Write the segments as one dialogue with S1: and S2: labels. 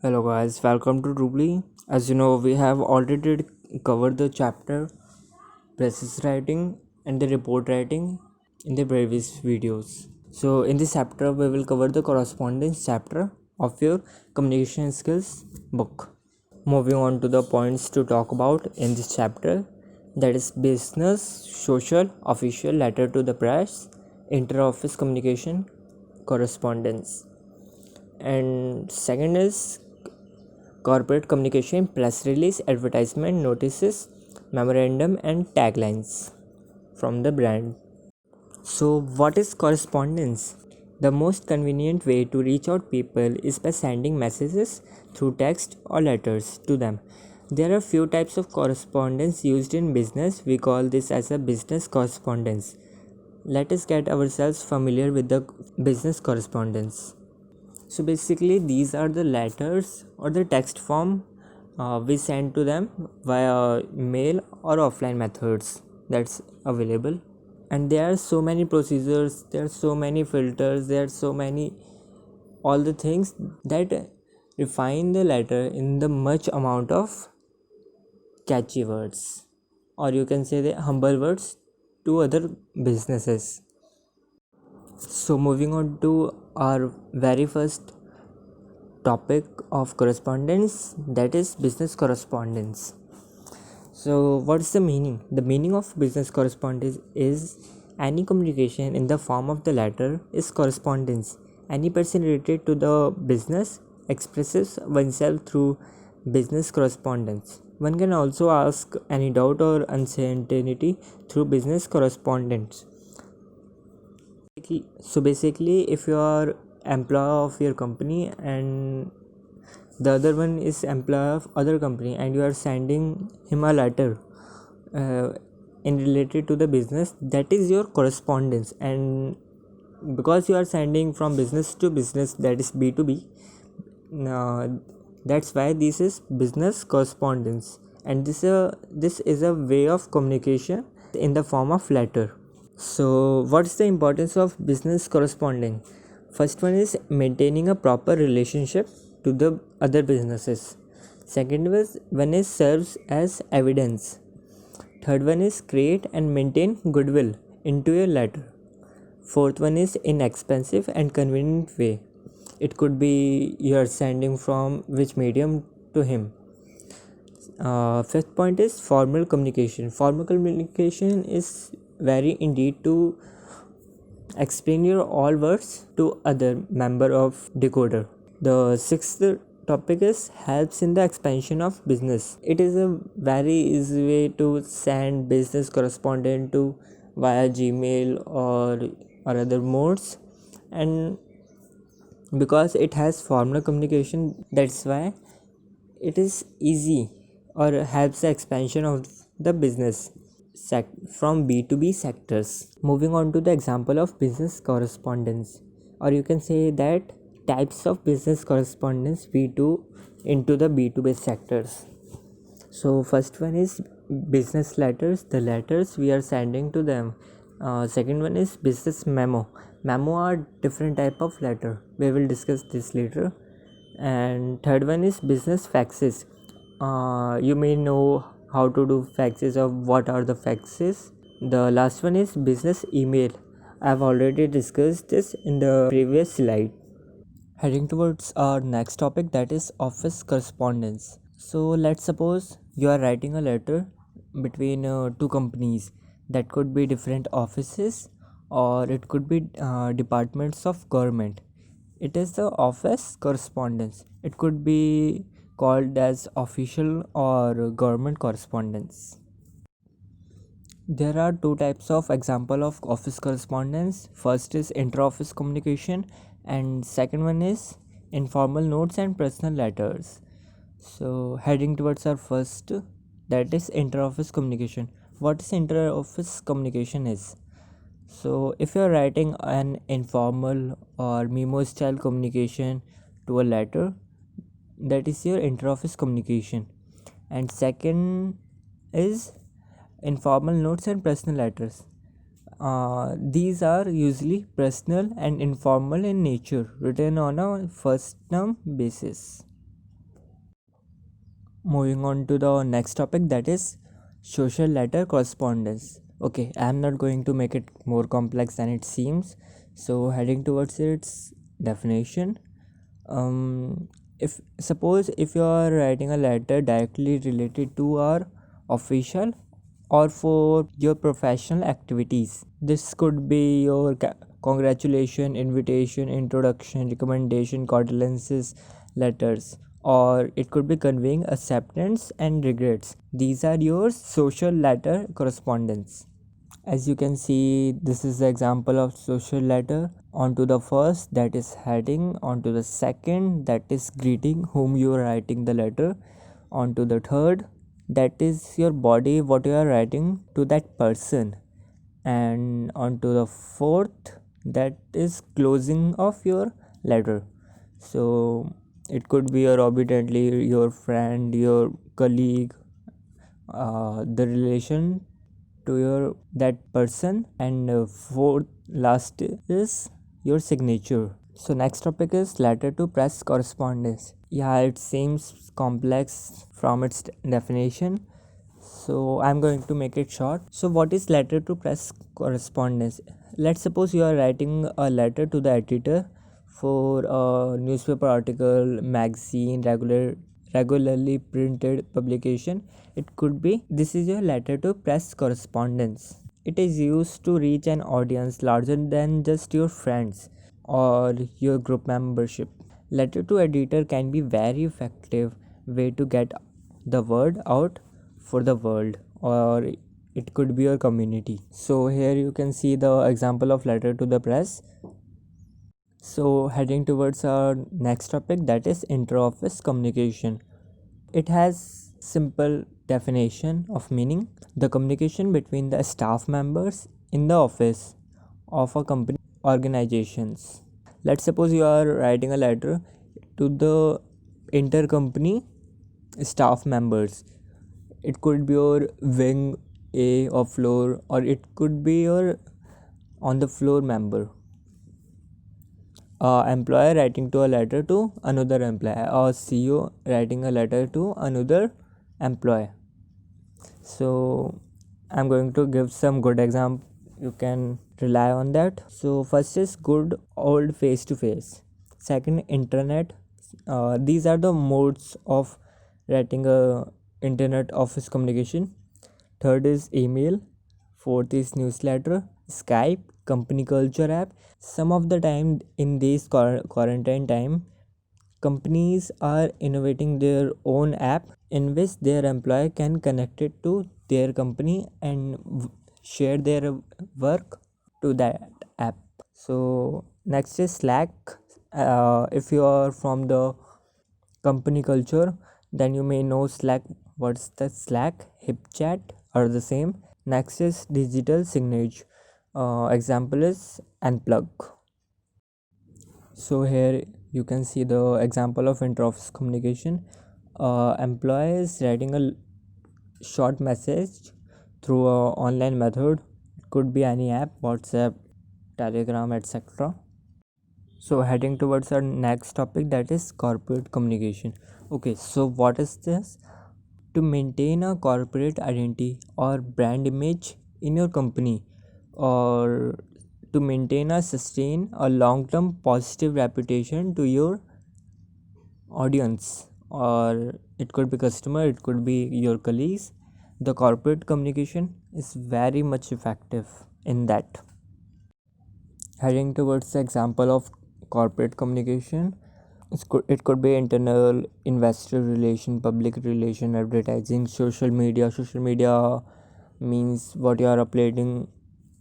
S1: Hello guys, welcome to Rubly. As you know, we have already covered the chapter process writing and the report writing in the previous videos. So in this chapter, we will cover the correspondence chapter of your communication skills book. Moving on to the points to talk about in this chapter, that is business, social, official, letter to the press, inter-office communication, correspondence. And second is corporate communication, press release, advertisement, notices, memorandum, and taglines from the brand. So, what is correspondence? The most convenient way to reach out people is by sending messages through text or letters to them. There are few types of correspondence used in business. We call this as a business correspondence. Let us get ourselves familiar with the business correspondence. So basically these are the letters or the text form we send to them via mail or offline methods that's available. And there are so many procedures, there are so many filters, there are so many all the things that refine the letter in the much amount of catchy words, or you can say the humble words to other businesses. So moving on to our very first topic of correspondence, that is business correspondence. So what's the meaning? The meaning of business correspondence is any communication in the form of the letter is correspondence. Any person related to the business expresses oneself through business correspondence. One can also ask any doubt or uncertainty through business correspondence. So basically if you are employee of your company and the other one is employee of other company and you are sending him a letter uh, in related to the business, that is your correspondence. And because you are sending from business to business, that is B2B, uh, that's why this is business correspondence. And this is a way of communication in the form of letter. So, what's the importance of business corresponding? First one is maintaining a proper relationship to the other businesses. Second one is serves as evidence. Third one is create and maintain goodwill into your letter. Fourth one is inexpensive and convenient way. It could be you are sending from which medium to him. Fifth point is formal communication. Formal communication is very indeed to explain your all words to other member of decoder. The sixth topic is helps in the expansion of business. It is a very easy way to send business correspondent to via Gmail or other modes, and because it has formal communication, that's why it is easy or helps the expansion of the business from B2B sectors. Moving on to the example of business correspondence, or you can say that types of business correspondence we do into the B2B sectors. So first one is business letters, the letters we are sending to them. Second one is business memo are different type of letter, we will discuss this later. And third one is business faxes. You may know how to do faxes or what are the faxes. The last one is business email. I've already discussed this in the previous slide. Heading towards our next topic, that is office correspondence. So let's suppose you are writing a letter between two companies, that could be different offices or it could be departments of government. It is the office correspondence. It could be called as official or government correspondence. There are two types of example of office correspondence. First is inter-office communication and second one is informal notes and personal letters. So heading towards our first, that is inter-office communication. What is inter-office communication is? So if you are writing an informal or memo style communication to a letter, that is your inter-office communication. And second is informal notes and personal letters. These are usually personal and informal in nature, written on a first term basis. Moving on to the next topic, that is social letter correspondence. Okay, I'm not going to make it more complex than it seems. So heading towards its definition, um, if suppose if you are writing a letter directly related to our official or for your professional activities, this could be your congratulation, invitation, introduction, recommendation, condolences letters, or it could be conveying acceptance and regrets. These are your social letter correspondence. As you can see, this is the example of social letter. Onto the first, that is heading. Onto the second, that is greeting whom you are writing the letter. Onto the third, that is your body, what you are writing to that person. And onto the fourth, that is closing of your letter. So it could be your obediently, your friend, your colleague, the relation to your that person, and fourth last is your signature. So next topic is letter to press correspondence. Yeah, it seems complex from its definition, so I'm going to make it short. So what is letter to press correspondence? Let's suppose you are writing a letter to the editor for a newspaper article, magazine, regularly printed publication. It could be this is your letter to press correspondence. It is used to reach an audience larger than just your friends or your group membership. Letter to editor can be very effective way to get the word out for the world, or it could be your community. So here you can see the example of letter to the press. So heading towards our next topic, that is inter-office communication. It has simple definition of meaning: the communication between the staff members in the office of a company organizations. Let's suppose you are writing a letter to the intercompany staff members. It could be your wing A or floor, or it could be your on the floor member. Employer writing to a letter to another employee, or CEO writing a letter to another employee. So I'm going to give some good example, you can rely on that. So first is good old face to face, second internet. These are the modes of writing a internet office communication. Third is email. Fourth is newsletter, Skype, company culture app. Some of the time in this quarantine time, companies are innovating their own app in which their employee can connect it to their company and share their work to that app. So next is Slack. If you are from the company culture, then you may know Slack. What's the Slack? HipChat are the same. Next is digital signage. Example is Unplug. So here you can see the example of inter-office communication. Employee is writing a short message through a online method. It could be any app, WhatsApp, Telegram, etc. So heading towards our next topic, that is corporate communication. Okay, so what is this? To maintain a corporate identity or brand image in your company, or to maintain or sustain a long-term positive reputation to your audience, or it could be customer, it could be your colleagues, the corporate communication is very much effective in that. Heading towards the example of corporate communication, it could be internal, investor relation, public relation, advertising, social media. Social media means what you are uploading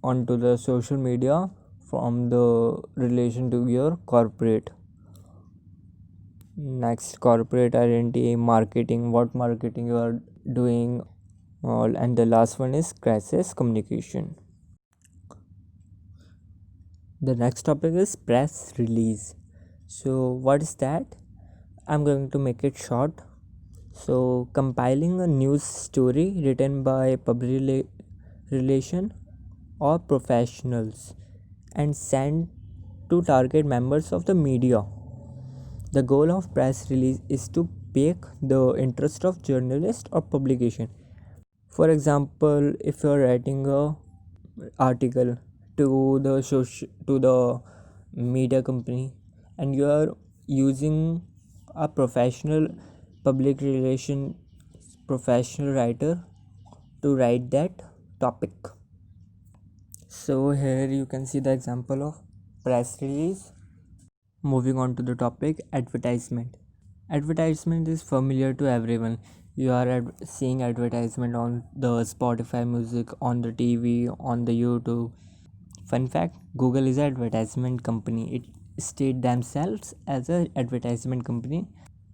S1: onto the social media from the relation to your corporate. Next, corporate identity, marketing, what marketing you are doing, all. And the last one is crisis communication. The next topic is press release. So what is that? I'm going to make it short. So compiling a news story written by public relation or professionals and sent to target members of the media. The goal of press release is to pique the interest of journalist or publication. For example, if you are writing a article to the media company, and you are using a public relation professional writer to write that topic. So here you can see the example of press release. Moving on to the topic, advertisement. Advertisement is familiar to everyone. You are seeing advertisement on the Spotify music, on the TV, on the YouTube. Fun fact, Google is an advertisement company. It state themselves as an advertisement company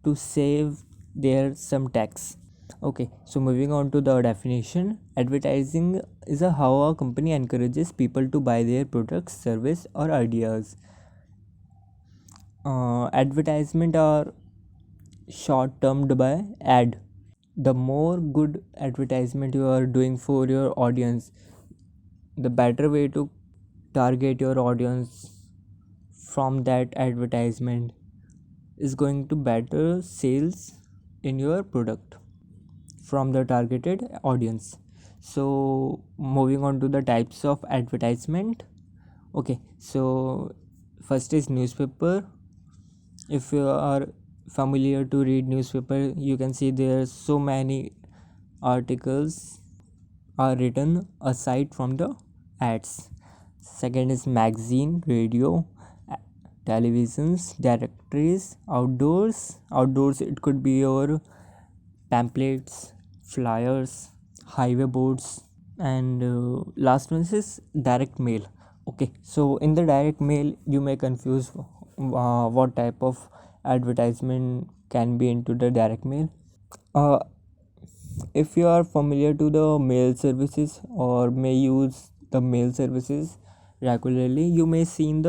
S1: to save their some tax. Okay, so moving on to the definition, advertising is how a company encourages people to buy their products, service, or ideas. Advertisement are short termed by ad. The more good advertisement you are doing for your audience, the better way to target your audience from that advertisement is going to better sales in your product from the targeted audience. So moving on to the types of advertisement. Okay, so first is newspaper. If you are familiar to read newspaper, you can see there are so many articles are written aside from the ads. Second is magazine, radio, televisions, directories, outdoors it could be your pamphlets, flyers, highway boards, and last one is direct mail. Okay, so in the direct mail you may confuse what type of advertisement can be into the direct mail. uh, if you are familiar to the mail services or may use the mail services regularly, you may see in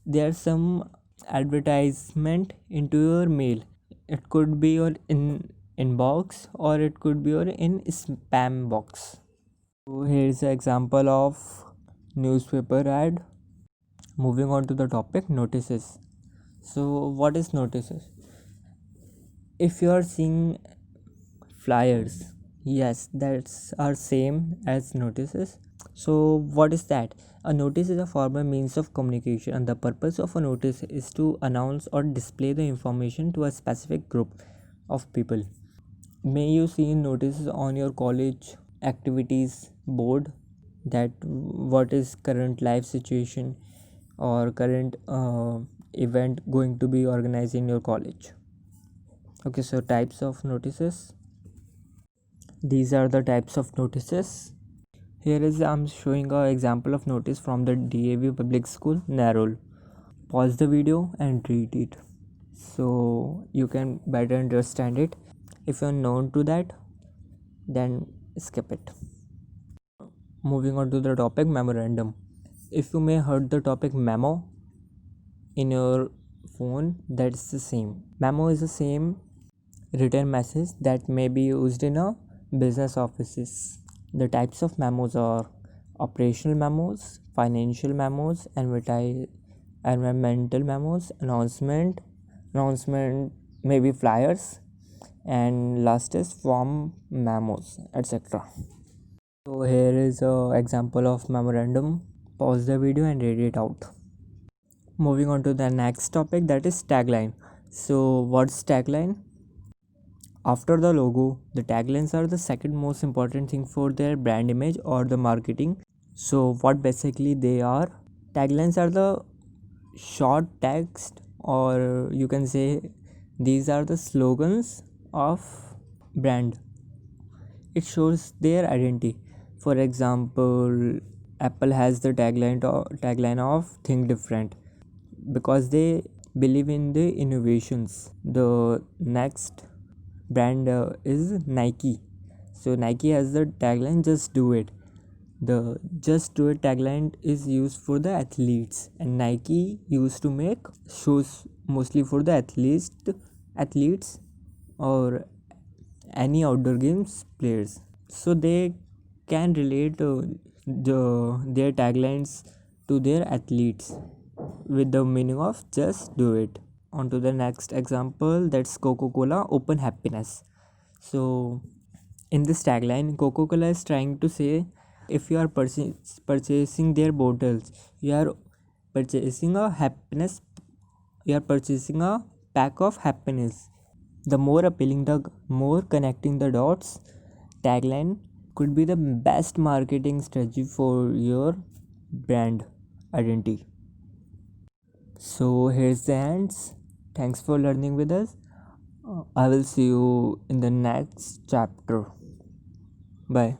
S1: there's some advertisement into your mail. It could be your inbox or it could be your in spam box. So here's an example of newspaper ad. Moving on to the topic, notices. So what is notices? If you are seeing flyers, yes, that's are same as notices. So what is that? A notice is a formal means of communication, and the purpose of a notice is to announce or display the information to a specific group of people. May you see notices on your college activities board that what is current life situation or current event going to be organized in your college. Okay, so types of notices. These are the types of notices. Here is I'm showing an example of notice from the DAV Public School, Narol. Pause the video and read it so you can better understand it. If you're known to that, then skip it. Moving on to the topic, memorandum. If you may heard the topic memo in your phone, that's the same. Memo is the same written message that may be used in a business offices. The types of memos are operational memos, financial memos, environmental memos, announcement maybe flyers, and last is form memos, etc. So here is a example of memorandum. Pause the video and read it out. Moving on to the next topic, that is tagline. So what's tagline? After the logo, the taglines are the second most important thing for their brand image or the marketing. So what basically they are? Taglines are the short text, or you can say these are the slogans of brand. It shows their identity. For example, Apple has the tagline of think different because they believe in the innovations. The next brand is Nike. So Nike has the tagline just do it. The just do it tagline is used for the athletes, and Nike used to make shoes mostly for the athletes or any outdoor games players, so they can relate their taglines to their athletes with the meaning of just do it. on to the next example, that's Coca-Cola Open Happiness. So in this tagline, Coca-Cola is trying to say if you are purchasing their bottles, you are purchasing a happiness, you are purchasing a pack of happiness. The more appealing, the more connecting the dots tagline could be the best marketing strategy for your brand identity. So here's the ends. Thanks for learning with us. I will see you in the next chapter. Bye.